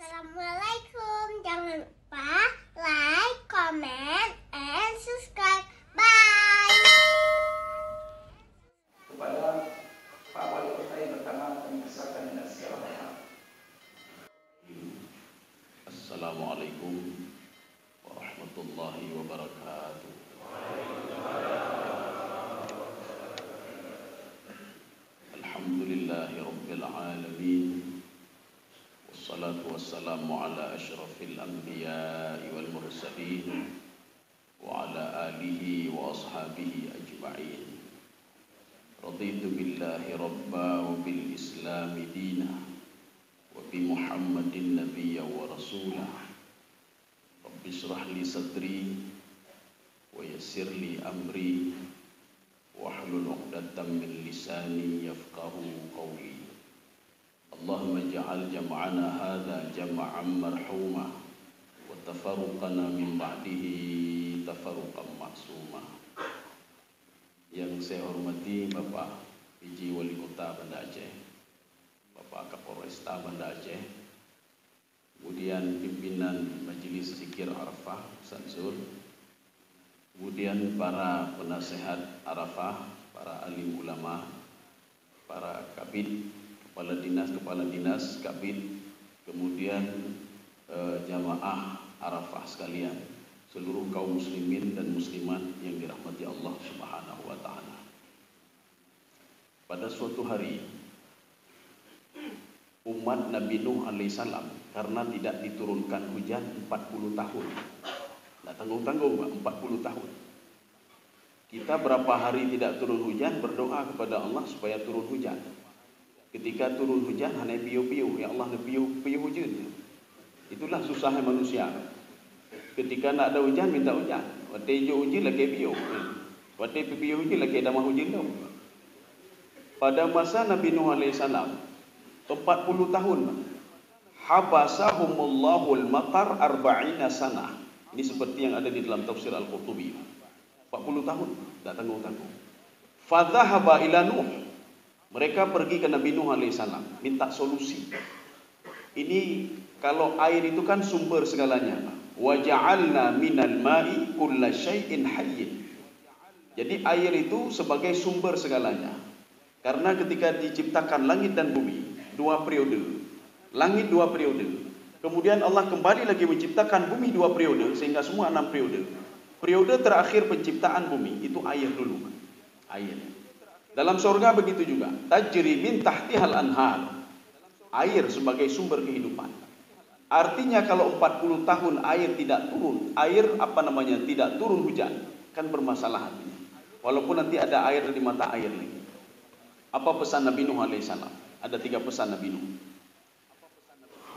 Assalamualaikum. Jangan lupa like, comment, and subscribe. Bye. Kepada Pak Wali Kota yang pertama kami kesahkan dengan segala hal. Assalamualaikum warahmatullahi wabarakatuh. Alhamdulillahi rabbil alamin. Wassalatu wassalamu ala asyrafil anbiya'i wal mursalin wa ala alihi wa ashabihi ajma'in. Raditu billahi rabba wa bil islami dina wa bi Muhammadin nabiyya wa rasulah. Rabbi shrah li sadri wa yassir li amri wahlul 'uqdatam min lisani yafqahu qawli. Allahumma ij'al jam'ana hadza jam'an marhuma wa tafarruqana min ba'dihi tafarruqan ma'suma. Yang saya hormati Bapak PJ Wali Kota Banda Aceh, Bapak Kapolresta Banda Aceh, kemudian pimpinan Majelis Zikir Arafah Sansur, kemudian para penasehat Arafah, para alim ulama, para kabid, kepala dinas kabid, kemudian jamaah Arafah sekalian, seluruh kaum muslimin dan muslimat yang dirahmati Allah Subhanahu wa taala. Pada suatu hari umat Nabi Nuh alaihissalam karena tidak diturunkan hujan 40 tahun. Nah, tanggung-tanggung 40 tahun. Kita berapa hari tidak turun hujan, berdoa kepada Allah supaya turun hujan. Ketika turun hujan hanya piu-piu, ya Allah piu-piu hujan. Itulah susahnya manusia. Ketika nak ada hujan minta hujan. Waktu hijau hujan lagi piu. Waktu piu hujan lagi ada hujan dong. Pada masa Nabi Nuh alaihissalam 40 tahun. Habasahumullahul matar arba'ina sanah. Ini seperti yang ada di dalam tafsir Al-Qurtubi. 40 tahun, tak tanggung-tanggung. Fadhahaba ila Nuh. Mereka pergi ke Nabi Nuh alaihissalam, minta solusi. Ini kalau air itu kan sumber segalanya. Wa ja'alna minal ma'i kulla syai'in hayyin. Jadi air itu sebagai sumber segalanya. Karena ketika diciptakan langit dan bumi, 2 periode. Langit 2 periode. Kemudian Allah kembali lagi menciptakan bumi 2 periode, sehingga semua 6 periode. Periode terakhir penciptaan bumi itu air dulu. Air. Dalam surga begitu juga. Tajri min tahtihal anhar. Air sebagai sumber kehidupan. Artinya kalau 40 tahun air tidak turun, tidak turun hujan, kan bermasalah artinya. Walaupun nanti ada air di mata air lagi. Apa pesan Nabi Nuh alaihissalam? Ada 3 pesan Nabi Nuh.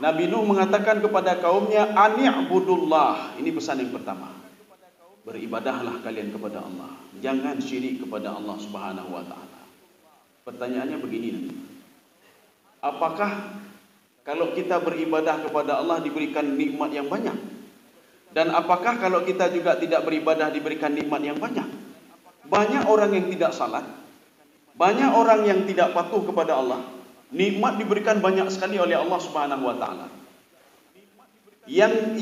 Nabi Nuh mengatakan kepada kaumnya, ani'budullah. Ini pesan yang pertama. Beribadahlah kalian kepada Allah. Jangan syirik kepada Allah Subhanahu wa taala. Pertanyaannya begini nanti. Apakah kalau kita beribadah kepada Allah diberikan nikmat yang banyak? Dan apakah kalau kita juga tidak beribadah diberikan nikmat yang banyak? Banyak orang yang tidak salat, banyak orang yang tidak patuh kepada Allah. Nikmat diberikan banyak sekali oleh Allah Subhanahu wa taala. Yang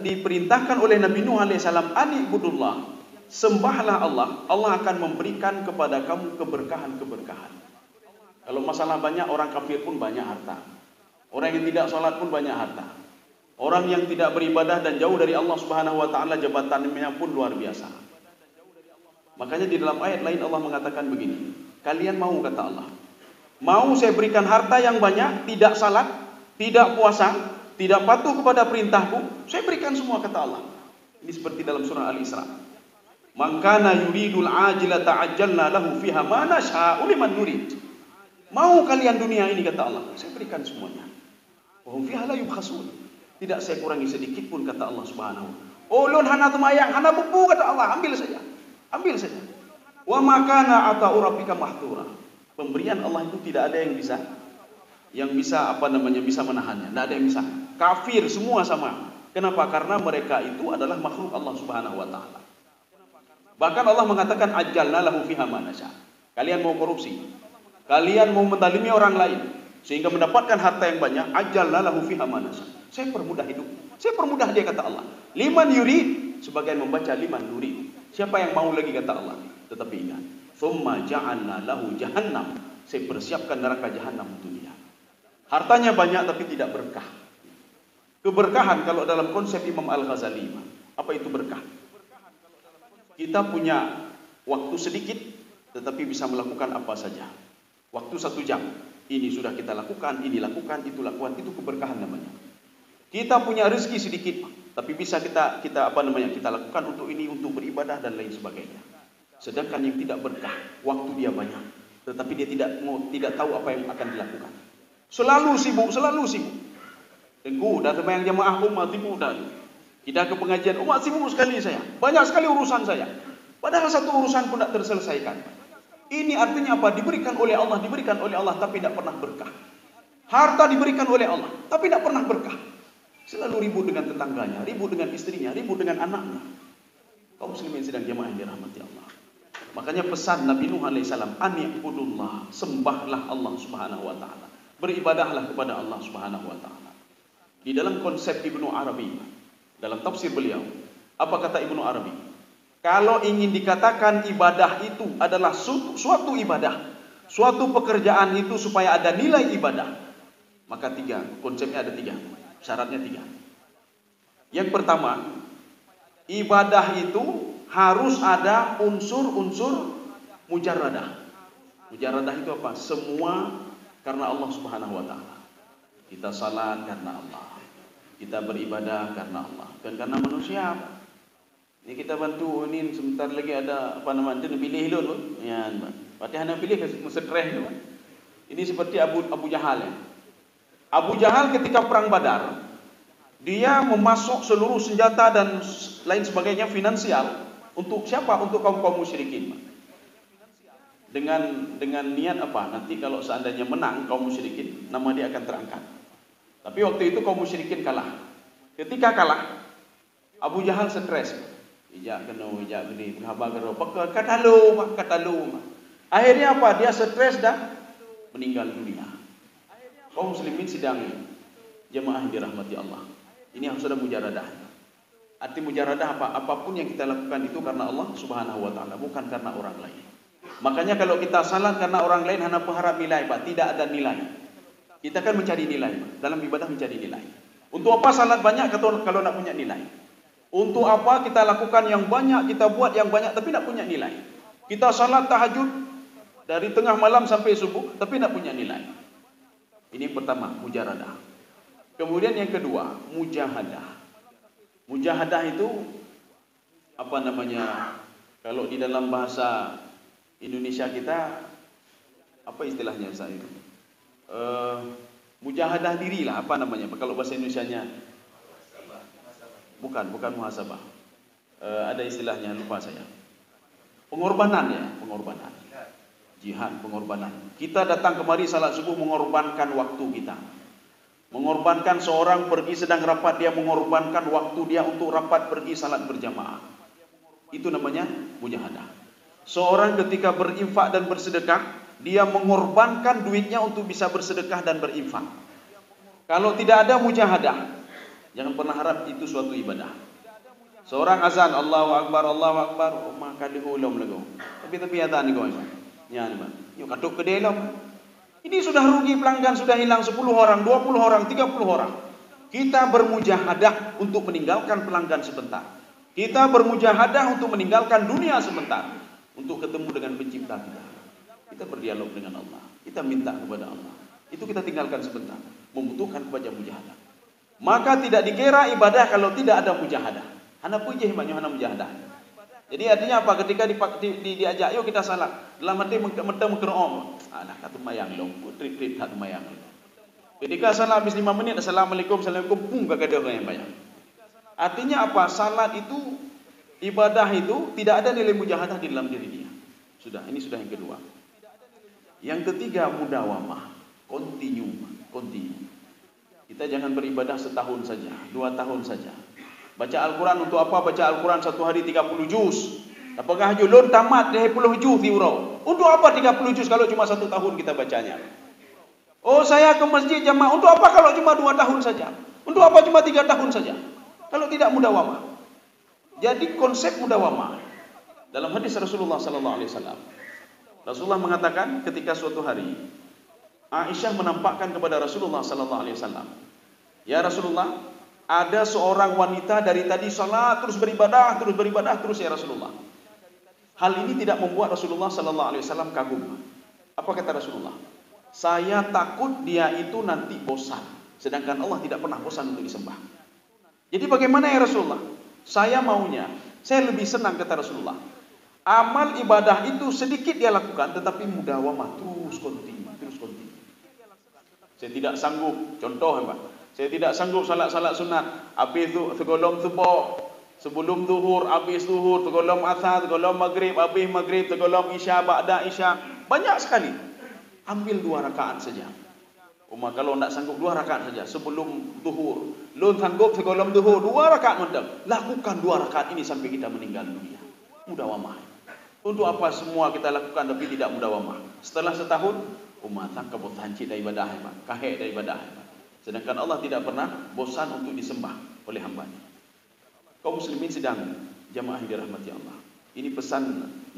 diperintahkan oleh Nabi Nuh alaihissalam, ani'budullah, sembahlah Allah, Allah akan memberikan kepada kamu keberkahan-keberkahan. Kalau masalah banyak, orang kafir pun banyak harta. Orang yang tidak sholat pun banyak harta. Orang yang tidak beribadah dan jauh dari Allah Subhanahu wa taala, jabatannya pun luar biasa. Makanya di dalam ayat lain Allah mengatakan begini, kalian mau, kata Allah, mau saya berikan harta yang banyak, tidak salat, tidak puasa, tidak patuh kepada perintahku, saya berikan semua, kata Allah. Ini seperti dalam surah Al-Isra. Man kana yuridul ajila ta'ajjalna lahu fiha ma nasha'u liman nurid. Mau kalian dunia ini, kata Allah, saya berikan semuanya. Wa hum fiha la yubkhasun. Tidak saya kurangi sedikit pun, kata Allah Subhanahu. Ulun hana tumayang, hana bubu, kata Allah, ambil saja. Ambil saja. Wa ma kana ata'u rabbika mahtura. Pemberian Allah itu tidak ada yang bisa bisa menahannya. Tidak ada yang bisa. Kafir semua sama. Kenapa? Karena mereka itu adalah makhluk Allah Subhanahu wa taala. Bahkan Allah mengatakan ajjalna lahu fiha ma nasha. Kalian mau korupsi, kalian mau mendalimi orang lain sehingga mendapatkan harta yang banyak, ajjalna lahu fiha ma nasha. Saya permudah hidup. Saya permudah dia, kata Allah. Liman yurid, sebagian membaca liman yurid. Siapa yang mau lagi, kata Allah. Tetapi ingat, thumma ja'alna lahu jahannam. Saya persiapkan neraka jahanam untuk dia. Hartanya banyak tapi tidak berkah. Keberkahan kalau dalam konsep Imam Al-Ghazali, apa itu berkah? Kita punya waktu sedikit tetapi bisa melakukan apa saja. Waktu 1 jam, ini sudah kita lakukan, ini lakukan, itu lakukan, itu keberkahan namanya. Kita punya rezeki sedikit, tapi bisa kita lakukan untuk ini, untuk beribadah dan lain sebagainya. Sedangkan yang tidak berkah, waktu dia banyak, tetapi dia tidak tahu apa yang akan dilakukan. Selalu sibuk. Tengku, dah sembahyang jamaah umat sibuk dah. Kita ke pengajian umat sibuk sekali saya. Banyak sekali urusan saya. Padahal satu urusan pun tidak terselesaikan. Ini artinya apa? Diberikan oleh Allah tapi tidak pernah berkah. Harta diberikan oleh Allah tapi tidak pernah berkah. Selalu ribut dengan tetangganya, ribut dengan istrinya, ribut dengan anaknya. Kaum muslimin sedang jamaah yang dirahmati Allah. Makanya pesan Nabi Nuh alaihissalam, ani'budullah, sembahlah Allah Subhanahu wa taala. Beribadahlah kepada Allah Subhanahu wa taala. Di dalam konsep Ibnu Arabi, dalam tafsir beliau, apa kata Ibnu Arabi? Kalau ingin dikatakan ibadah itu adalah suatu ibadah, suatu pekerjaan itu supaya ada nilai ibadah, maka konsepnya ada 3, syaratnya 3. Yang pertama, ibadah itu harus ada unsur-unsur mujarradah. Mujarradah itu apa? Semua karena Allah Subhanahu wa taala. Kita salat karena Allah. Kita beribadah karena Allah, bukan karena manusia. Ini kita bantu ini sebentar lagi ada dia pilih dulu. Ya, Fatihah nak pilih stres tu. Ini seperti Abu Jahal ya. Abu Jahal ketika perang Badar, dia memasok seluruh senjata dan lain sebagainya finansial untuk siapa? Untuk kaum musyrikin. Dengan niat apa? Nanti kalau seandainya menang kaum musyrikin, nama dia akan terangkat. Tapi waktu itu kaum musyrikin kalah. Ketika kalah, Abu Jahal stres. Ijak gede, berhabar karo, kata lu. Akhirnya apa? Dia stres dan meninggal dunia. Kaum muslimin sedang jemaah yang dirahmati Allah. Ini harus ada mujarradah. Arti mujarradah apa? Apapun yang kita lakukan itu karena Allah Subhanahu wa taala, bukan karena orang lain. Makanya kalau kita salat karena orang lain hanya berharap nilai, Pak, tidak ada nilai. Kita kan mencari nilai, Pak. Dalam ibadah mencari nilai. Untuk apa salat banyak kalau nak punya nilai? Untuk apa kita lakukan yang banyak, kita buat yang banyak tapi nak punya nilai? Kita salat tahajud dari tengah malam sampai subuh tapi nak punya nilai. Ini pertama, mujarradah. Kemudian yang kedua, mujahadah. Mujahadah itu apa namanya? Kalau di dalam bahasa Indonesia kita apa istilahnya Ustaz itu? Mujahadah dirilah, apa namanya? Kalau bahasa Indonesianya bukan muhasabah. Ada istilahnya, lupa saya. Pengorbanan ya, pengorbanan. Jihad, pengorbanan. Kita datang kemari salat subuh mengorbankan waktu kita. Mengorbankan seorang pergi sedang rapat, dia mengorbankan waktu dia untuk rapat pergi salat berjamaah. Itu namanya mujahadah. Seorang ketika berinfak dan bersedekah, dia mengorbankan duitnya untuk bisa bersedekah dan berinfak. Kalau tidak ada mujahadah, jangan pernah harap itu suatu ibadah. Seorang azan Allahu Akbar, maka dihulum lagu. Tapi azan ni kau ya ni, yuk katuk ke dalam. Ini sudah rugi pelanggan, sudah hilang 10 orang, 20 orang, 30 orang. Kita bermujahadah untuk meninggalkan pelanggan sebentar. Kita bermujahadah untuk meninggalkan dunia sebentar, untuk ketemu dengan pencipta kita. Kita berdialog dengan Allah. Kita minta kepada Allah. Itu kita tinggalkan sebentar. Membutuhkan kepada mujahadah. Maka tidak dikira ibadah kalau tidak ada mujahadah. Hana pujih banyak hana mujahadah. Jadi artinya apa? Ketika diajak, yuk kita salat. Dalam hati mentang mengkerom. Alah kata mayang long, trik kata mayang. Ketika salat habis 5 menit, assalamualaikum, pung kagak ada orang yang bayang. Artinya apa? Salat itu, ibadah itu tidak ada nilai mujahadah di dalam diri dia. Sudah, ini sudah yang kedua. Yang ketiga, mudawamah, continue. Kita jangan beribadah setahun saja, 2 tahun saja. Baca Al-Quran untuk apa? Baca Al-Quran 1 hari 30 juz. Apakah julun tamat 10 juz diurau? Untuk apa 30 juz kalau cuma 1 tahun kita bacanya? Oh, saya ke masjid jamaah. Untuk apa kalau cuma 2 tahun saja? Untuk apa cuma 3 tahun saja? Kalau tidak mudawamah. Jadi konsep mudawamah dalam hadis Rasulullah sallallahu alaihi wasallam. Rasulullah mengatakan ketika suatu hari Aisyah menampakkan kepada Rasulullah sallallahu alaihi wasallam, "Ya Rasulullah, ada seorang wanita dari tadi salat terus beribadah terus ya Rasulullah." Hal ini tidak membuat Rasulullah sallallahu alaihi wasallam kagum. Apa kata Rasulullah? "Saya takut dia itu nanti bosan, sedangkan Allah tidak pernah bosan untuk disembah." Jadi bagaimana ya Rasulullah? Saya lebih senang kata Rasulullah. Amal ibadah itu sedikit dia lakukan, tetapi mudawamah terus kontinu. Saya tidak sanggup, contoh Pak, saya tidak sanggup salat sunat, habis tu tergolong subuh, sebelum zuhur, habis zuhur, tergolong asar, tergolong maghrib, habis maghrib, tergolong isya, ba'da isya, banyak sekali. Ambil 2 rakaat saja. Kalau tidak sanggup 2 rakaat saja sebelum zuhur. Lu sanggup sebelum zuhur 2 rakaat mendem. Lakukan 2 rakaat ini sampai kita meninggal dunia. Mudawamah. Untuk apa semua kita lakukan tapi tidak mudawamah? Setelah setahun, umat tak bosan dari ibadah, kahek dari ibadah. Sedangkan Allah tidak pernah bosan untuk disembah oleh hamba-Nya. Kaum muslimin sidang jamaah yang dirahmati Allah. Ini pesan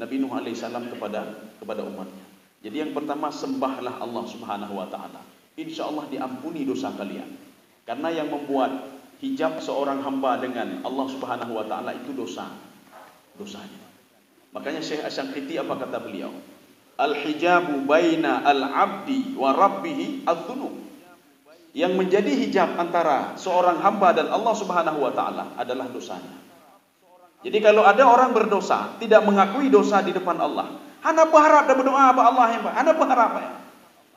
Nabi Nuh alaihissalam kepada umatnya. Jadi yang pertama, sembahlah Allah Subhanahu wa taala. Insyaallah diampuni dosa kalian. Karena yang membuat hijab seorang hamba dengan Allah Subhanahu wa taala itu dosanya. Makanya Syekh Asy-Syanqiti apa kata beliau? Al-hijabu baina al-'abdi wa rabbih adz-dzunub. Yang menjadi hijab antara seorang hamba dan Allah Subhanahu wa taala adalah dosanya. Jadi kalau ada orang berdosa tidak mengakui dosa di depan Allah, hana berharap dan berdoa kepada Allah yang hana berharap ya.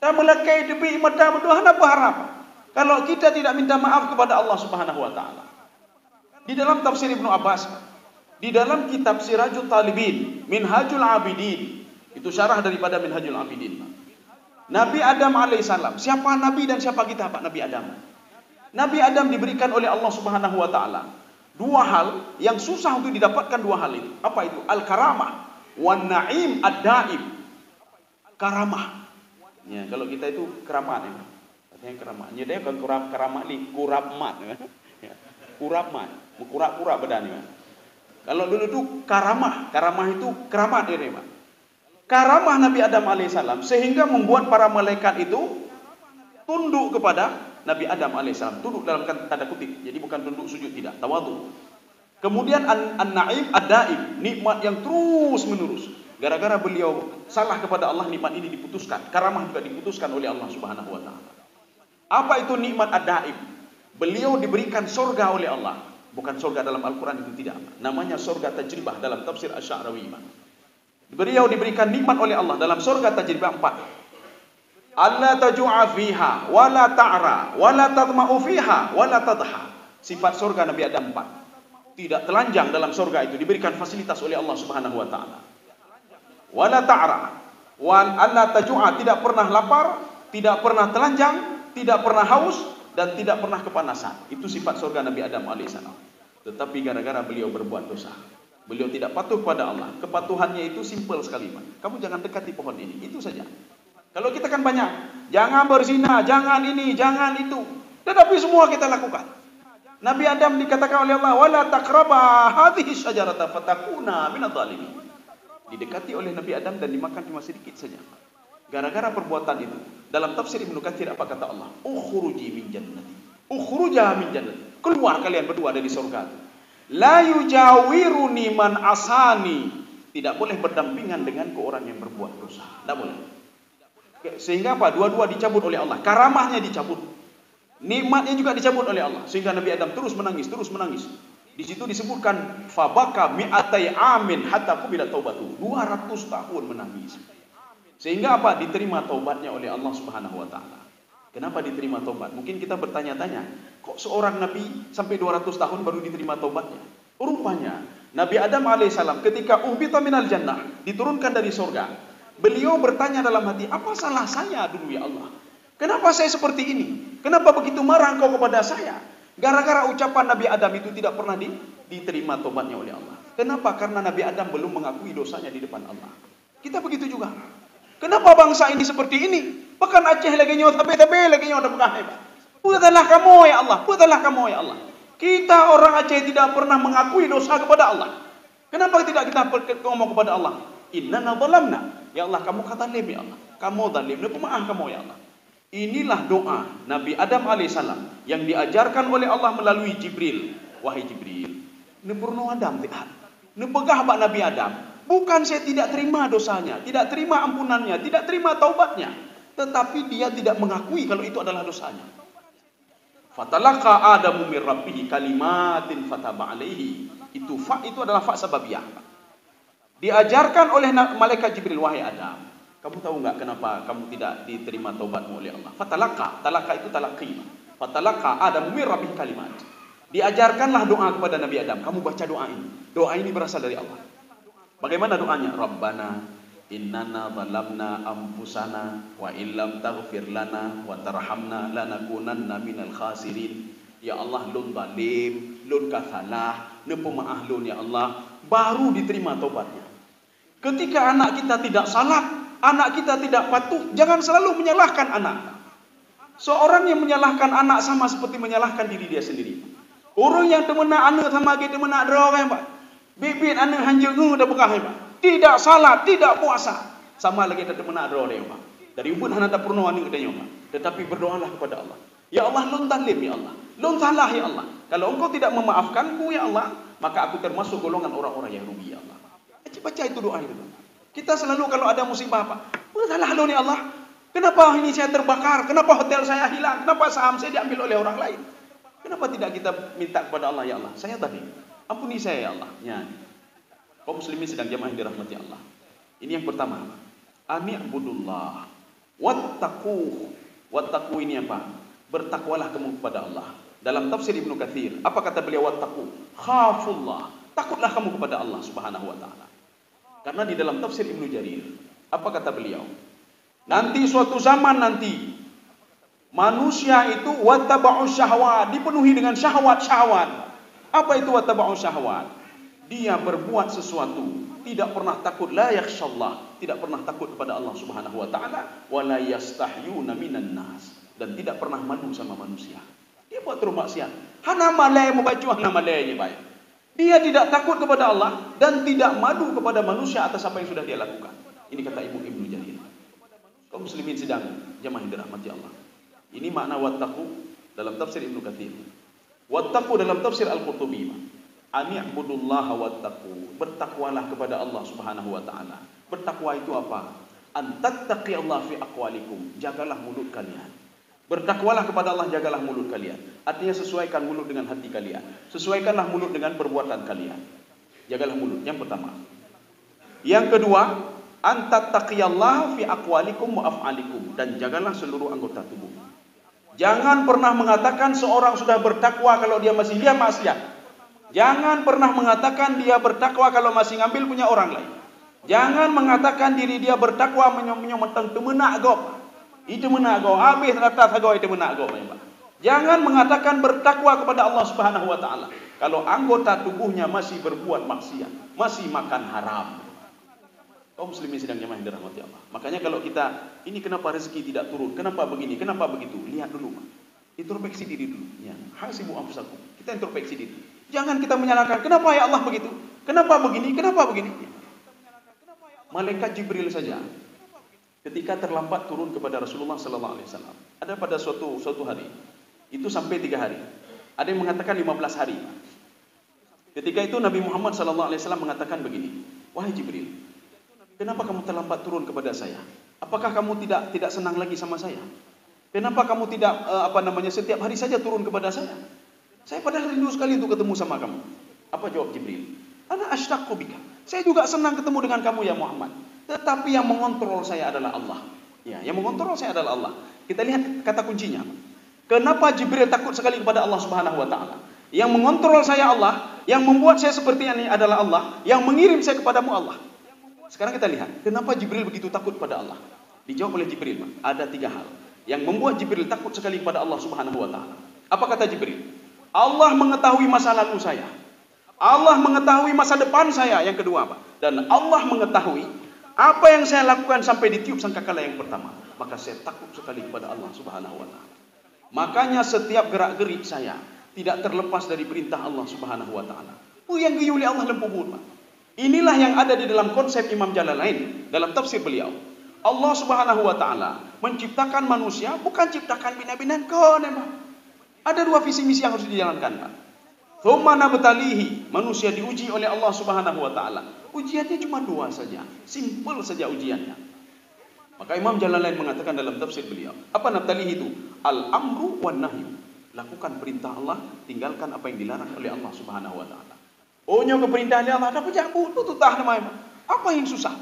Dan melakai debi mata berdoa hana berharap. Kalau kita tidak minta maaf kepada Allah Subhanahu wa taala. Di dalam tafsir Ibnu Abbas, di dalam kitab Sirajul Talibin, Minhajul Abidin, itu syarah daripada Minhajul Abidin. Nabi Adam alaihissalam, siapa Nabi dan siapa kita Pak Nabi Adam? Nabi Adam diberikan oleh Allah Subhanahu wa taala 2 hal yang susah untuk didapatkan 2 hal itu. Apa itu? Al-karamah wan na'im ad-daim. Karamah. Ya, kalau kita itu keramat ya. Katanya keramat. Nya dia kan keramat ni kurapmat ya. Kurapmat, kura-kura badan ya. Kalau dulu itu karamah itu keramat dia Pak. Karamah Nabi Adam alaihissalam sehingga membuat para malaikat itu tunduk kepada Nabi Adam alaihissalam. Tunduk dalam tanda kutip. Jadi bukan tunduk sujud, tidak, tawadhu. Kemudian an-na'im ad-daim, nikmat yang terus menerus. Gara-gara beliau salah kepada Allah, nikmat ini diputuskan. Karamah juga diputuskan oleh Allah Subhanahu wa taala. Apa itu nikmat ad-daim? Beliau diberikan surga oleh Allah. Bukan surga dalam Al-Quran itu tidak. Namanya surga tajribah dalam tafsir Asy-Sya'rawi. Beliau diberikan nikmat oleh Allah dalam surga tajribah 4. Alla taju'a fiha wa la ta'ra wa la tadma'u fiha wa la tadha. Sifat surga Nabi Adam 4. Tidak telanjang dalam surga itu, diberikan fasilitas oleh Allah Subhanahu wa taala. Wa la ta'ra wa alla taju'a, tidak pernah lapar, tidak pernah telanjang, tidak pernah haus dan tidak pernah kepanasan. Itu sifat surga Nabi Adam alaihissalam. Tetapi gara-gara beliau berbuat dosa, beliau tidak patuh pada Allah. Kepatuhannya itu simpel sekali, Pak. Kamu jangan dekati pohon ini, itu saja. Kalau kita kan banyak, jangan berzina, jangan ini, jangan itu. Tetapi semua kita lakukan. Nabi Adam dikatakan oleh Allah, wala taqraba hadhihi syajarata fatakuna minadh-dhalimin. Didekati oleh Nabi Adam dan dimakan cuma sedikit saja. Gara-gara perbuatan itu, dalam tafsir Ibnu Katsir apa kata Allah? Ukhruji min jannati. Ukhruja min jannati. Keluar kalian berdua dari surga. La yujawiruni man asani. Tidak boleh berdampingan denganku orang yang berbuat dosa. Tidak boleh. Sehingga apa? Dua-dua dicabut oleh Allah. Karamahnya dicabut. Nikmatnya juga dicabut oleh Allah. Sehingga Nabi Adam terus menangis. Di situ disebutkan fabaka mi'atai amin hatta qubila taubatu. 200 tahun menangis. Sehingga apa? Diterima taubatnya oleh Allah Subhanahu wa taala. Kenapa diterima taubat? Mungkin kita bertanya-tanya, kok seorang nabi sampai 200 tahun baru diterima taubatnya? Rupanya Nabi Adam alaihissalam ketika uhbita minal jannah, diturunkan dari surga, beliau bertanya dalam hati, apa salah saya dulu ya Allah? Kenapa saya seperti ini? Kenapa begitu marah engkau kepada saya? Gara-gara ucapan Nabi Adam itu tidak pernah diterima taubatnya oleh Allah. Kenapa? Karena Nabi Adam belum mengakui dosanya di depan Allah. Kita begitu juga. Kenapa bangsa ini seperti ini? Bahkan Aceh lagi nyot, tapi lagi nyot, Buatlah kamu ya Allah, buatlah kamu ya Allah. Kita orang Aceh tidak pernah mengakui dosa kepada Allah. Kenapa tidak kita ngomong kepada Allah? Innana zalamna. Ya Allah, kamu kata zalim ya Allah. Kamu zalim, pemaaf kamu ya Allah. Inilah doa Nabi Adam alaihissalam yang diajarkan oleh Allah melalui Jibril. Wahai Jibril, ne purno Adam tihat. Ne pegah bak Nabi Adam. Bukan saya tidak terima dosanya, tidak terima ampunannya, tidak terima taubatnya, tetapi dia tidak mengakui kalau itu adalah dosanya. Fatalaqa Adamu min rabbih kalimatin fataba alaihi. Itu adalah fa sababiyah. Diajarkan oleh malaikat Jibril, wahai Adam, kamu tahu enggak kenapa kamu tidak diterima taubatmu oleh Allah? Fatalaqa, talaqa itu talaqi. Fatalaqa Adamu min rabbih kalimat. Diajarkanlah doa kepada Nabi Adam. Kamu baca doa ini. Doa ini berasal dari Allah. Bagaimana doanya? Rabbana innana zalamna anfusana wa illam taghfir lana wa tarhamna lanakunanna minal khasirin. Ya Allah, lun zalim, lun kasalah, ne pemaaf lun ya Allah, baru diterima taubatnya. Ketika anak kita tidak salat, anak kita tidak patuh, jangan selalu menyalahkan anak. Seorang yang menyalahkan anak sama seperti menyalahkan diri dia sendiri. Orang yang temena anak sama kita temena drog kan Pak. Bibit anak hanjung dah bekah Pak. Tidak salat, tidak puasa. Sama lagi kita temena drog dia Pak. Dari ubun hana tak purno anak katanya Pak. Tetapi berdoalah kepada Allah. Ya Allah, lun zalim ya Allah. Lun salah ya Allah. Kalau engkau tidak memaafkanku ya Allah, maka aku termasuk golongan orang-orang yang rugi ya Allah. Baca itu doa itu. Kita selalu kalau ada musibah apa? Salah lun ya Allah. Kenapa ini saya terbakar? Kenapa hotel saya hilang? Kenapa saham saya diambil oleh orang lain? Kenapa tidak kita minta kepada Allah, ya Allah, saya tadi, ampuni saya ya Allah. Ya. Kaum muslimin sedang jamaah yang dirahmati Allah. Ini yang pertama. Ani'budullah wattaquh. Wattaqu ini apa? Bertakwalah kamu kepada Allah. Dalam tafsir Ibnu Katsir, apa kata beliau wattaqu? Khafullah. Takutlah kamu kepada Allah Subhanahu wa taala. Karena di dalam tafsir Ibnu Jarir, apa kata beliau? Nanti suatu zaman nanti manusia itu wattaba'u syahwat, dipenuhi dengan syahwat-syahwat. Apa itu wattaba'u syahwat? Dia berbuat sesuatu, tidak pernah takut, la yakhshallah, tidak pernah takut kepada Allah Subhanahu wa taala, wa la yastahyuna minan nas, dan tidak pernah malu sama manusia. Dia buat terus maksiat. Hana malai membaca hana malainya baik. Dia tidak takut kepada Allah dan tidak malu kepada manusia atas apa yang sudah dia lakukan. Ini kata Ibnu Jarir. Kaum muslimin sedang jamaah yang dirahmati Allah. Ini makna wattaqu dalam tafsir Ibnu Katsir. Wattaqu dalam tafsir Al-Qurtubi. Ani'budullaha wattaqu. Bertakwalah kepada Allah Subhanahu wa taala. Bertakwa itu apa? An tattaqiyallaha fi aqwalikum. Jagalah mulut kalian. Bertakwalah kepada Allah, jagalah mulut kalian. Artinya sesuaikan mulut dengan hati kalian. Sesuaikanlah mulut dengan perbuatan kalian. Jagalah mulut, yang pertama. Yang kedua, an tattaqiyallaha fi aqwalikum wa af'alikum, dan jagalah seluruh anggota tubuh. Jangan pernah mengatakan seorang sudah bertakwa kalau dia masih lihat maksiat. Jangan pernah mengatakan dia bertakwa kalau masih ngambil punya orang lain. Jangan mengatakan diri dia bertakwa menyom-menyom temenak gop. Itu menak gop. Habis rata sago itu menak gop. Jangan mengatakan bertakwa kepada Allah Subhanahu wa taala kalau anggota tubuhnya masih berbuat maksiat, masih makan haram. Kaum muslimin sedang jamaah yang dirahmati Allah. Makanya kalau kita, ini kenapa rezeki tidak turun? Kenapa begini? Kenapa begitu? Lihat dulu. Introspeksi diri dulu. Ya, hasibu anfusakum. Kita introspeksi diri. Jangan kita menyalahkan, kenapa ya Allah begitu? Kenapa begini? Kenapa begini? Malaikat Jibril saja ketika terlambat turun kepada Rasulullah sallallahu alaihi wasallam. Ada pada suatu hari. Itu sampai 3 hari. Ada yang mengatakan 15 hari. Ketika itu Nabi Muhammad sallallahu alaihi wasallam mengatakan begini, "Wahai Jibril, kenapa kamu terlambat turun kepada saya? Apakah kamu tidak senang lagi sama saya? Kenapa kamu tidak setiap hari saja turun kepada saya? Saya padahal rindu sekali untuk ketemu sama kamu." Apa jawab Jibril? "Ana ashtaqu bika." Saya juga senang ketemu dengan kamu ya Muhammad. Tetapi yang mengontrol saya adalah Allah. Ya, yang mengontrol saya adalah Allah. Kita lihat kata kuncinya. Kenapa Jibril takut sekali kepada Allah Subhanahu wa taala? Yang mengontrol saya Allah, yang membuat saya seperti ini adalah Allah, yang mengirim saya kepadamu Allah. Sekarang kita lihat, kenapa Jibril begitu takut pada Allah? Dijawab oleh Jibril, ada 3 hal yang membuat Jibril takut sekali kepada Allah Subhanahu wa taala. Apa kata Jibril? Allah mengetahui masa lalu saya. Allah mengetahui masa depan saya. Yang kedua apa? Dan Allah mengetahui apa yang saya lakukan sampai ditiup sangkakala yang pertama. Maka saya takut sekali kepada Allah Subhanahu wa taala. Makanya setiap gerak-gerik saya tidak terlepas dari perintah Allah Subhanahu wa taala. Yang giyuli Allah lempubun. Inilah yang ada di dalam konsep Imam Jalalain dalam tafsir beliau. Allah Subhanahu wa taala menciptakan manusia bukan ciptakan bina-binaan kon, Ada dua visi misi yang harus dijalankan, Pak. Thumma nabtalihi, manusia diuji oleh Allah Subhanahu wa taala. Ujiannya cuma dua saja, simple saja ujiannya. Maka Imam Jalalain mengatakan dalam tafsir beliau, apa nabtalihi itu? Al-amru wan nahyu. Lakukan perintah Allah, tinggalkan apa yang dilarang oleh Allah Subhanahu wa taala. Nyo ke perintah Allah, ada pejambu, tututah namanya. Apa yang susah?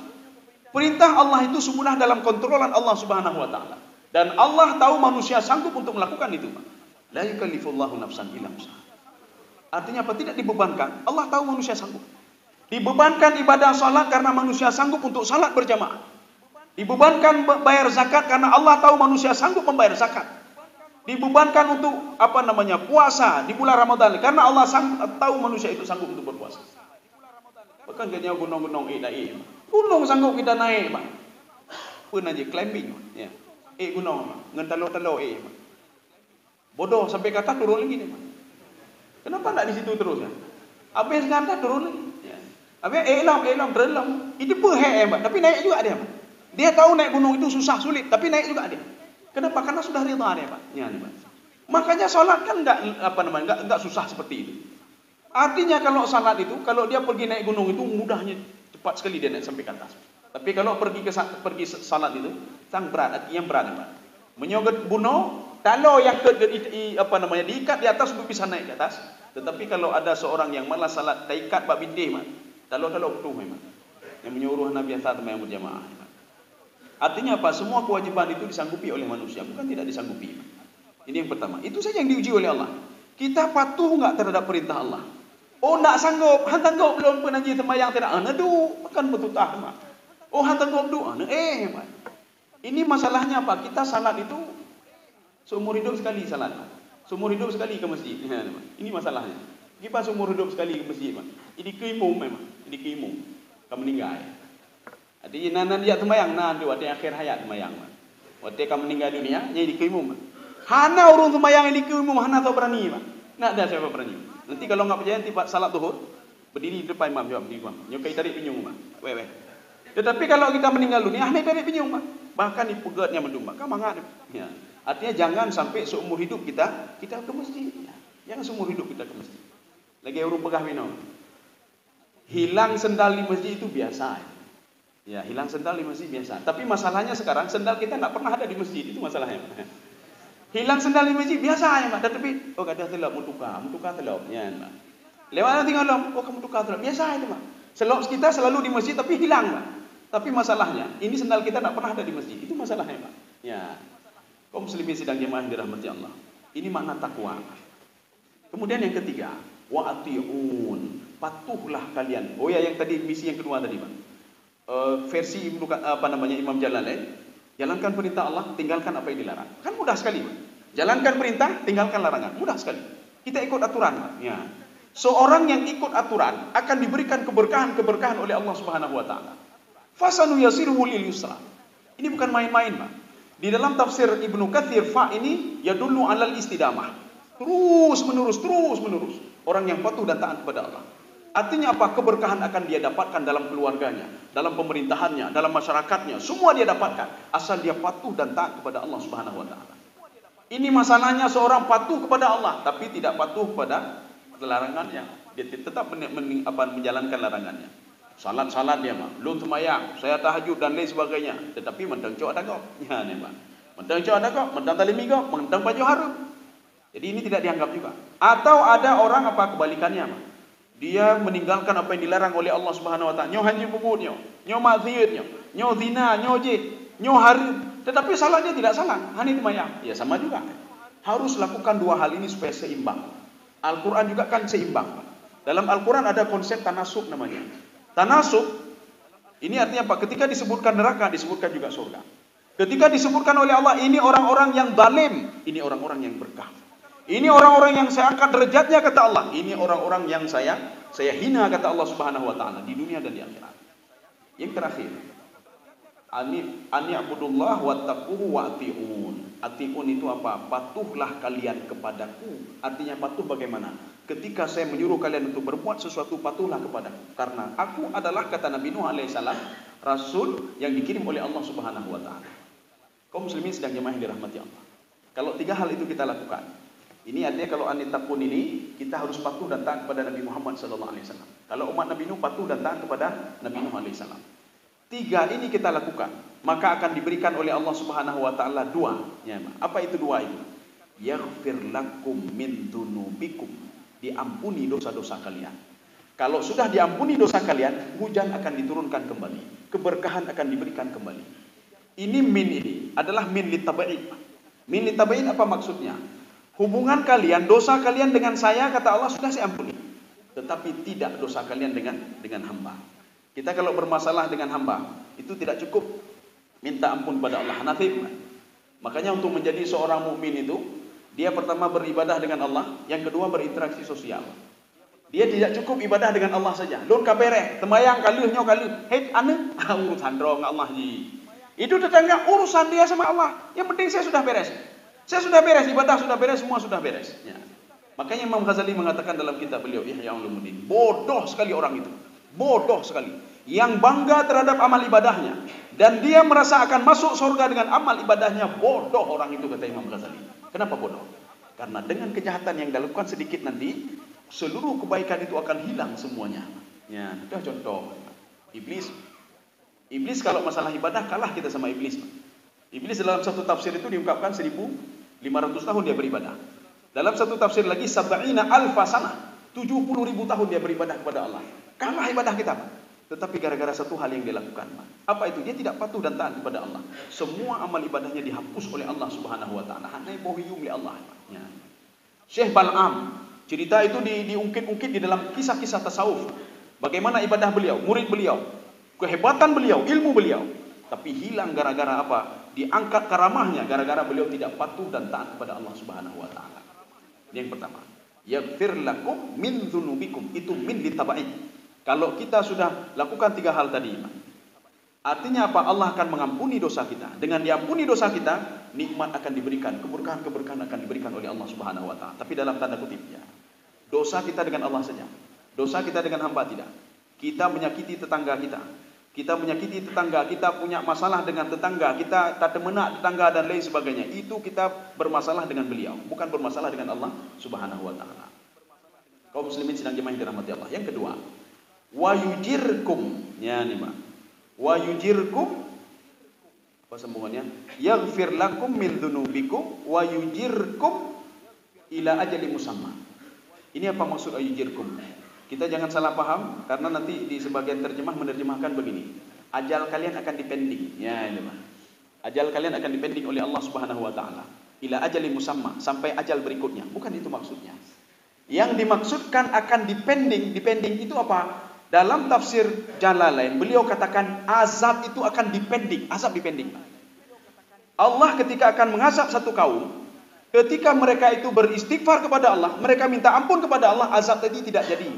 Perintah Allah itu semudah dalam kontrolan Allah Subhanahu wa taala. Dan Allah tahu manusia sanggup untuk melakukan itu, Pak. La yukallifullahu nafsan illa wus'aha. Artinya apa? Tidak dibebankan. Allah tahu manusia sanggup. Dibebankan ibadah salat karena manusia sanggup untuk salat berjamaah. Dibebankan bayar zakat karena Allah tahu manusia sanggup membayar zakat. Dibebankan untuk puasa di bulan Ramadan karena Allah tahu manusia itu sanggup untuk berpuasa. Bahkan kayaknya gunung-gunung gunung sanggup kita naik, Pak. Pun aja climbing, ya. Gunung, ngentalo-talo bodoh sampai kata turun lagi nih, Pak. Kenapa tak di situ terus ya? Habis nganta turun lagi. Ya. Habis elam terelam. Itu perhe, Pak. Tapi naik juga dia, Pak. Dia tahu naik gunung itu susah sulit, tapi naik juga dia. Kenapa? Karena sudah rida dia, Pak. Ya, Pak. Makanya salat kan enggak susah seperti itu. Artinya kalau salat itu, kalau dia pergi naik gunung itu mudahnya, cepat sekali dia naik sampai ke atas. Tapi kalau pergi salat itu, sang berat, yang berat, Pak. Menyogot gunung, kalau yang diikat di atas untuk bisa naik ke atas. Tetapi kalau ada seorang yang malas salat taikat bab bintih, Pak. Kalau betul memang. Yang menyuruh Nabi sallallahu alaihi berjamaah. Artinya apa? Semua kewajiban itu disanggupi oleh manusia, bukan tidak disanggupi. Ini yang pertama. Itu saja yang diuji oleh Allah. Kita patuh enggak terhadap perintah Allah? Enggak sanggup. Hantanggop belum pernah jadi sembahyang tidak. Bukan betul Pak. Hantanggop doa. Pak. Ini masalahnya apa? Kita salat itu seumur hidup sekali salat. Seumur hidup sekali ke masjid. Ini masalahnya. Kita seumur hidup sekali ke masjid, Pak. Ini keimum memang. Ini keimum. Kamu meninggal. Jadi nanan dia sembahyang di waktu akhir hayat sembahyang. Waktu kamu meninggal dunia, jadi keimum. Hana urung sembahyang ini keimum, hana tahu berani, Pak. Nak ada siapa berani. Nanti kalau enggak percaya nanti salat zuhur, berdiri di depan imam, jawab di imam. Nyokai tarik pinyung, Pak. Weh. Tetapi kalau kita meninggal dunia, hana tarik pinyung, Pak. Bahkan di pegatnya mendung, Pak. Kamangat. Ya. Artinya jangan sampai seumur hidup kita ke masjid. Ya. Jangan seumur hidup kita ke masjid. Lagi urung pegah minum. Hilang sendal di masjid itu biasa. Ya, hilang sendal di masjid biasa. Tapi masalahnya sekarang sendal kita enggak pernah ada di masjid, itu masalahnya. Hilang sendal di masjid biasa ya, Pak. Tetapi kada telap mutukar telap ya, Pak. Lewat tinggal kamu tukar telap. Biasa itu, Pak. Selop kita selalu di masjid tapi hilang, Pak. Tapi masalahnya, ini sendal kita enggak pernah ada di masjid. Itu masalahnya, Pak. Ya. Kaum muslimin sedang jemaah dirahmati Allah. Ini makna takwa. Kemudian yang ketiga, wa atiun. Patuhlah kalian. Yang tadi misi yang kedua tadi, Pak. Versi Imam Jalalain, jalankan perintah Allah, tinggalkan apa yang dilarang. Kan mudah sekali, Pak. Jalankan perintah, tinggalkan larangan. Mudah sekali. Kita ikut aturan, Pak. Ya. Seorang yang ikut aturan akan diberikan keberkahan oleh Allah Subhanahu wa taala. Fasanu yasiruhu lil yusra. Ini bukan main-main, Pak. Di dalam tafsir Ibnu Katsir, fa ini yadullu 'alal istidamah. Terus menerus. Orang yang patuh dan taat kepada Allah. Artinya apa? Keberkahan akan dia dapatkan dalam keluarganya, dalam pemerintahannya, dalam masyarakatnya. Semua dia dapatkan asal dia patuh dan taat kepada Allah Subhanahu wa taala. Ini masalahnya seorang patuh kepada Allah tapi tidak patuh kepada larangannya. Dia tetap menjalankan larangannya. Salat dia, Pak. Belum sembahyang, saya tahajud dan lain sebagainya. Tetapi mentang cok ada kok. Ya, nih, Pak. Mentang cok ada kok, mentang tali minggu, mentang baju harum. Jadi ini tidak dianggap juga. Atau ada orang kebalikannya, Pak. Dia meninggalkan apa yang dilarang oleh Allah Subhanahu wa taala. Nyo haji bubutnya, nyo maksiatnya, nyo zina, nyo haram. Tetapi salahnya tidak salah, hanya sembahyang. Ya sama juga. Harus lakukan dua hal ini supaya seimbang. Al-Qur'an juga kan seimbang. Dalam Al-Qur'an ada konsep tanasub namanya. Tanasub ini artinya apa? Ketika disebutkan neraka, disebutkan juga surga. Ketika disebutkan oleh Allah, ini orang-orang yang zalim, ini orang-orang yang berkah. Ini orang-orang yang saya angkat derajatnya kata Allah. Ini orang-orang yang saya hina kata Allah Subhanahu wa taala di dunia dan di akhirat. Yang terakhir, Ani'budullah wattaquhu wa'ti'un. Ati'un itu apa? Patuhlah kalian kepadaku. Artinya patuh bagaimana? Ketika saya menyuruh kalian untuk berbuat sesuatu, patuhlah kepadaku. Karena aku adalah, kata Nabi Nuh alaihissalam, Rasul yang dikirim oleh Allah subhanahu wa ta'ala. Kaum muslimin sedang jemaah yang dirahmati Allah. Kalau 3 hal itu kita lakukan, ini artinya kalau anittaqun ini, kita harus patuh dan taat kepada Nabi Muhammad SAW. Kalau umat Nabi Nuh patuh dan taat kepada Nabi Nuh alaihissalam. 3 ini kita lakukan, maka akan diberikan oleh Allah subhanahu wa ta'ala 2. Ya, apa itu 2 itu? Yaghfir lakum min dunubikum. Diampuni dosa-dosa kalian. Kalau sudah diampuni dosa kalian, hujan akan diturunkan kembali. Keberkahan akan diberikan kembali. Ini adalah min litaba'in. Min litaba'in apa maksudnya? Hubungan kalian, dosa kalian dengan saya, kata Allah, sudah saya ampuni. Tetapi tidak dosa kalian dengan hamba. Kita kalau bermasalah dengan hamba, itu tidak cukup minta ampun pada Allah. Makanya untuk menjadi seorang mukmin itu, dia pertama beribadah dengan Allah, yang kedua berinteraksi sosial. Dia tidak cukup ibadah dengan Allah saja. Lun kabere, temayang kaluh nyo kaluh. Hei ane, urusan dong Allah ji. Itu tetangga urusan dia sama Allah. Yang penting saya sudah beres. Saya sudah beres, ibadah sudah beres, semua sudah beres. Ya. Makanya Imam Ghazali mengatakan dalam kitab beliau Ihya Ulumuddin, bodoh sekali orang itu. Bodoh sekali. Yang bangga terhadap amal ibadahnya dan dia merasa akan masuk surga dengan amal ibadahnya, bodoh orang itu, kata Imam Ghazali. Kenapa bodoh? Karena dengan kejahatan yang dilakukan sedikit nanti, seluruh kebaikan itu akan hilang semuanya. Ya, itu contoh. Iblis kalau masalah ibadah kalah kita sama iblis. Iblis dalam satu tafsir itu diungkapkan 1500 tahun dia beribadah. Dalam satu tafsir lagi 70.000 sanah, 70.000 tahun dia beribadah kepada Allah. Kalah ibadah kita, Pak. Tetapi gara-gara satu hal yang dia lakukan, Pak. Apa itu? Dia tidak patuh dan taat kepada Allah. Semua amal ibadahnya dihapus oleh Allah Subhanahu wa taala. Hanya bohiyum li Allah. Ya. Syekh Bal'am, cerita itu diungkit-ungkit di dalam kisah-kisah tasawuf. Bagaimana ibadah beliau, murid beliau, kehebatan beliau, ilmu beliau. Tapi hilang gara-gara apa? Diangkat karamahnya gara-gara beliau tidak patuh dan taat kepada Allah Subhanahu wa taala. Yang pertama, yaghfir lakum min dzunubikum, itu min litaba'in. Kalau kita sudah lakukan 3 hal tadi, artinya apa? Allah akan mengampuni dosa kita. Dengan diampuni dosa kita, nikmat akan diberikan, keberkahan akan diberikan oleh Allah Subhanahu wa taala. Tapi dalam tanda kutip ya. Dosa kita dengan Allah saja. Dosa kita dengan hamba tidak. Kita menyakiti tetangga kita. Kita menyakiti tetangga, kita punya masalah dengan tetangga, kita tak menak tetangga dan lain sebagainya. Itu kita bermasalah dengan beliau, bukan bermasalah dengan Allah Subhanahu wa taala. Kaum muslimin sedang jemaah yang dirahmati Allah. Yang kedua, wa yujirkum, ya nih Pak. Wa yujirkum, apa sambungannya? Yaghfir lakum min dzunubikum wa yujirkum ila ajali musamma. Ini apa maksud ayujirkum? Kita jangan salah paham, karena nanti di sebagian terjemah menerjemahkan begini. Ajal kalian akan dipending. Ya ini Pak. Ajal kalian akan dipending oleh Allah Subhanahu wa taala. Ila ajali musamma, sampai ajal berikutnya. Bukan itu maksudnya. Yang dimaksudkan akan dipending itu apa? Dalam tafsir Jalalain, beliau katakan azab itu akan dipending. Azab dipending. Allah ketika akan mengazab satu kaum, ketika mereka itu beristighfar kepada Allah, mereka minta ampun kepada Allah, azab tadi tidak jadi.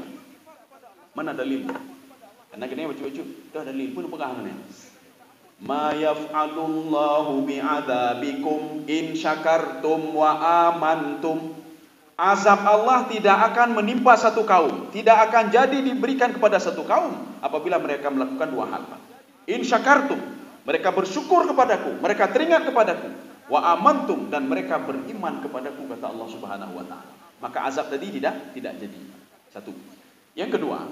Mana dalil? Karena kena baca-baca, dah dalil pun pegangannya. Ma yaf'alullahu bi'adabikum in syakartum wa amantum. Azab Allah tidak akan menimpa satu kaum, tidak akan jadi diberikan kepada satu kaum apabila mereka melakukan 2 hal. In syakartum, mereka bersyukur kepadaku, mereka teringat kepadaku, wa amantum, dan mereka beriman kepadaku, kata Allah Subhanahu wa taala. Maka azab tadi tidak jadi. Satu. Yang kedua,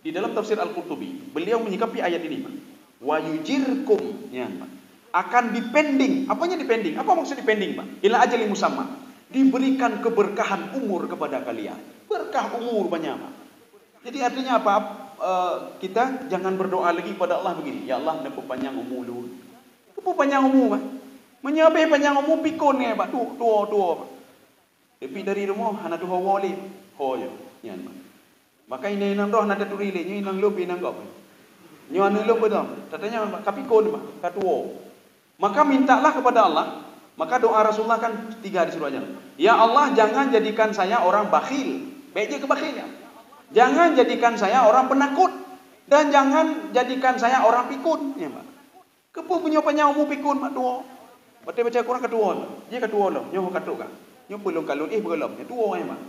di dalam tafsir Al-Qurtubi, beliau menyikapi ayat ini, Pak. Wa yujirkum, ya, Pak. Akan dipending. Apanya dipending? Apa maksud dipending, Pak? Ila ajali musamma. Diberikan keberkahan umur kepada kalian. Berkah umur banyak, Pak. Jadi artinya apa? Kita jangan berdoa lagi kepada Allah begini. Ya Allah, nepuk panjang umur dulu. Nepuk panjang umur, Pak. Menyabai panjang umur pikun ya, Pak. Tua, Pak. Tapi dari rumah, anak tuha wali. Ho, ya, Pak. Maka ini nang doh nada turile, ini nang lobi nang gop. Nyo anu lob betul. Katanya kapikon, Pak. Katuo. Maka mintalah kepada Allah. Maka doa Rasulullah kan 3 disuruh aja. Ya Allah, jangan jadikan saya orang bakhil. Baiknya kebakhilnya. Jangan jadikan saya orang penakut. Dan jangan jadikan saya orang pikun. Ya, Pak. Kepo punya panyaw mu pikun mak tuo. Baca baca Quran kedua. Dia kedua loh, nyoh katuk kan. Nyoh belum kalun belum. Ya tuo ai mak.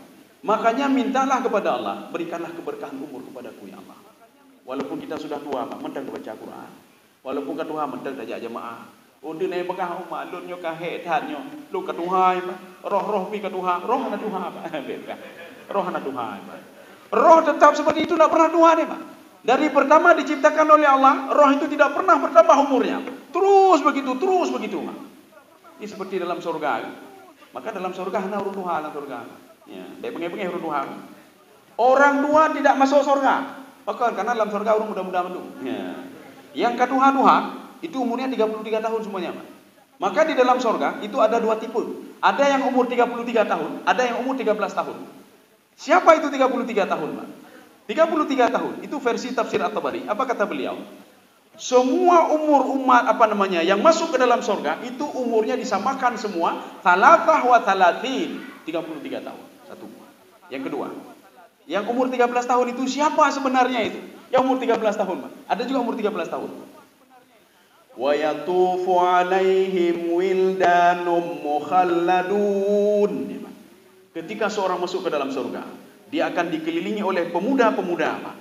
Makanya mintalah kepada Allah, berikanlah keberkahan umur kepadaku ya Allah. Walaupun kita sudah tua, mak, mentang baca Quran. Walaupun ketua mentang tajak jemaah. Udah naik bekah umat, lu nyoka hetan nyo, lu ketuhai mak. Roh pi ketuha, roh anak tuha mak. Roh anak tuha mak. Roh tetap seperti itu, tidak pernah tua nih mak. Dari pertama diciptakan oleh Allah, roh itu tidak pernah bertambah umurnya. Terus begitu mak. Ini seperti dalam surga. Maka dalam surga hanya urun tuha dalam surga. Ya, dari pengen urun tuha. Orang tua tidak masuk surga. Bahkan karena dalam surga orang muda-muda mendu. Ya. Yang ketuha-tuha itu umurnya 33 tahun semuanya. Maka di dalam surga itu ada dua tipe. Ada yang umur 33 tahun, ada yang umur 13 tahun. Siapa itu 33 tahun, Pak? 33 tahun itu versi tafsir At-Tabari. Apa kata beliau? Semua umur umat yang masuk ke dalam surga itu umurnya disamakan semua thalathah wa thalathin, 33 tahun. Satu. Yang kedua, yang umur 13 tahun itu siapa sebenarnya itu? Yang umur 13 tahun, Pak. Ada juga umur 13 tahun. Wa yatufu alaihim wildanum mukhalladun. Ketika seorang masuk ke dalam surga, dia akan dikelilingi oleh pemuda-pemuda.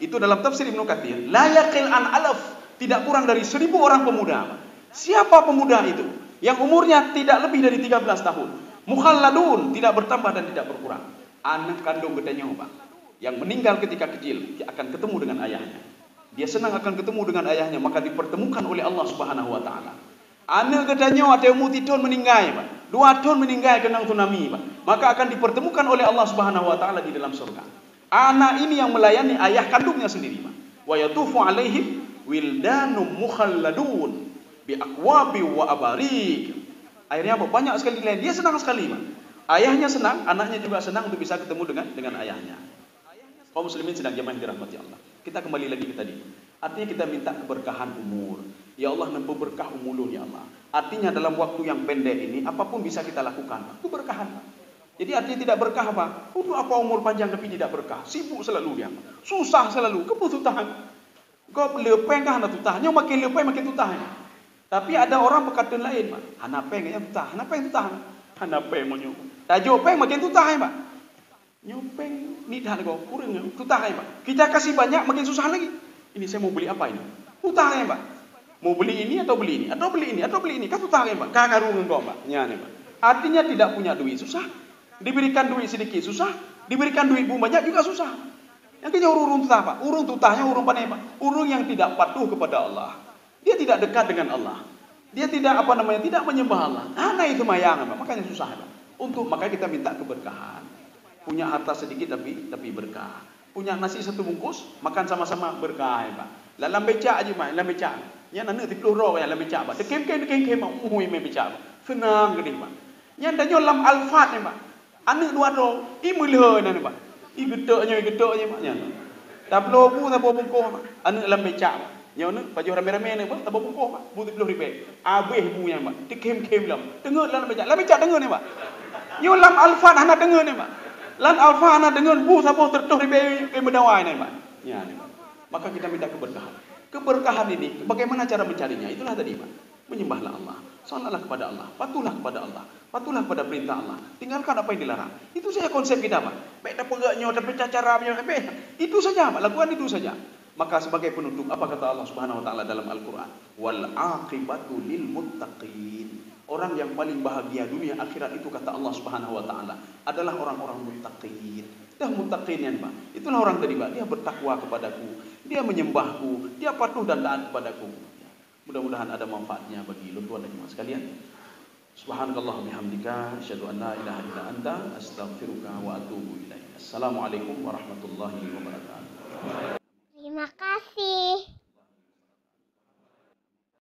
Itu dalam tafsir Ibnu Katsir, la yaqil an alaf, tidak kurang dari 1000 orang pemuda. Siapa pemuda itu? Yang umurnya tidak lebih dari 13 tahun. Mukhalladun, tidak bertambah dan tidak berkurang. Anak kandung gedenya, Pak. Yang meninggal ketika kecil, dia akan ketemu dengan ayahnya. Dia senang akan ketemu dengan ayahnya, maka dipertemukan oleh Allah Subhanahu wa taala. Anak gedenya ada mutidon meninggal, Pak. 2 tahun meninggal kena tsunami, Pak. Maka akan dipertemukan oleh Allah Subhanahu wa taala di dalam surga. Anak ini yang melayani ayah kandungnya sendiri, Pak. Wa yatufu alaihim wildanum mukhalladun bi aqwabi wa abarik. Akhirnya apa? Banyak sekali lain. Dia senang sekali, Pak. Ayahnya senang, anaknya juga senang untuk bisa ketemu dengan ayahnya. Kaum muslimin sedang jemaah dirahmati Allah. Kita kembali lagi ke tadi. Artinya kita minta keberkahan umur. Ya Allah, nampu berkah umulun ya Allah. Artinya dalam waktu yang pendek ini apapun bisa kita lakukan. Itu berkahan. Jadi artinya tidak berkah apa? Untuk apa umur panjang tapi tidak berkah? Sibuk selalu dia. Susah selalu. Keputusan. Kau lepeng kah anak tutah? Nyo makin lepeng makin tutah. Tapi ada orang berkata lain, Pak. Hanapeng ya tutah. Hanapeng tutah. Hanapeng mau nyo. Tajuk peng makin tutah, Pak. Nyopeng ni dah kau kurang tutah, Pak. Kita kasih banyak makin susah lagi. Ini saya mau beli apa ini? Tutah, Pak. Mau beli ini atau beli ini? Atau beli ini? Atau beli ini? Kan tutah, Pak. Kagarung kau, Pak. Nyane, Pak. Artinya tidak punya duit susah. Diberikan duit sedikit susah. Diberikan duit banyak juga susah. Yang kena urung tutah, Pak. Urung tutahnya urung panai, Pak. Urung yang tidak patuh kepada Allah. Dia tidak dekat dengan Allah. Dia tidak tidak menyembah Allah. Nah itu mayang, Pak. Makanya susah, Pak. Makanya kita minta keberkahan. Punya harta sedikit tapi berkah. Punya nasi 1 bungkus, makan sama-sama berkah, Pak. Dalam becak aja, Pak. Dalam becak. Nya nana 30 roh yang dalam becak, Pak. Dekem-kem ui me becak, Pak. Senang gede, Pak. Nya ndanyo lam alfat, Pak. Anak 2 roh, i mulih nana, Pak. I gedeknya, Pak. Nya. Tablo bu tabo bungkus, Pak. Anak dalam becak, Pak. Nya nana baju rame-rame ni, Pak. Tabo bungkus, Pak. Bu 30 ribu. Abih bu yang, Pak. Dekem-kem lam. Dengar dalam becak. Dalam becak dengar ni, Pak. Nyo lam alfat hana dengar ni, Pak. Lan alfa ana dengan bu sabo tertuh ribe ke medawai ni, Pak. Ya, ni, Pak. Maka kita minta keberkahan. Keberkahan ini bagaimana cara mencarinya? Itulah tadi, Pak. Menyembahlah Allah. Salatlah kepada Allah. Patuhlah kepada Allah. Patuhlah pada perintah Allah. Tinggalkan apa yang dilarang. Itu saja konsep kita, Pak. Baik dah pegaknya tapi caranya itu saja, Pak. Lakukan itu saja. Maka sebagai penutup apa kata Allah Subhanahu wa taala dalam Al-Qur'an? Wal aqibatu lil muttaqin. Orang yang paling bahagia dunia akhirat itu kata Allah Subhanahu wa taala adalah orang-orang muttaqin. Dah muttaqin ya, Pak. Itulah orang tadi, Pak. Dia bertakwa kepadaku, dia menyembahku, dia patuh dan taat kepadaku. Mudah-mudahan ada manfaatnya bagi tuan dan jemaah sekalian. Subhanakallah bihamdika asyhadu an la ilaha illa anta astaghfiruka wa atubu ilaik. Assalamualaikum warahmatullahi wabarakatuh.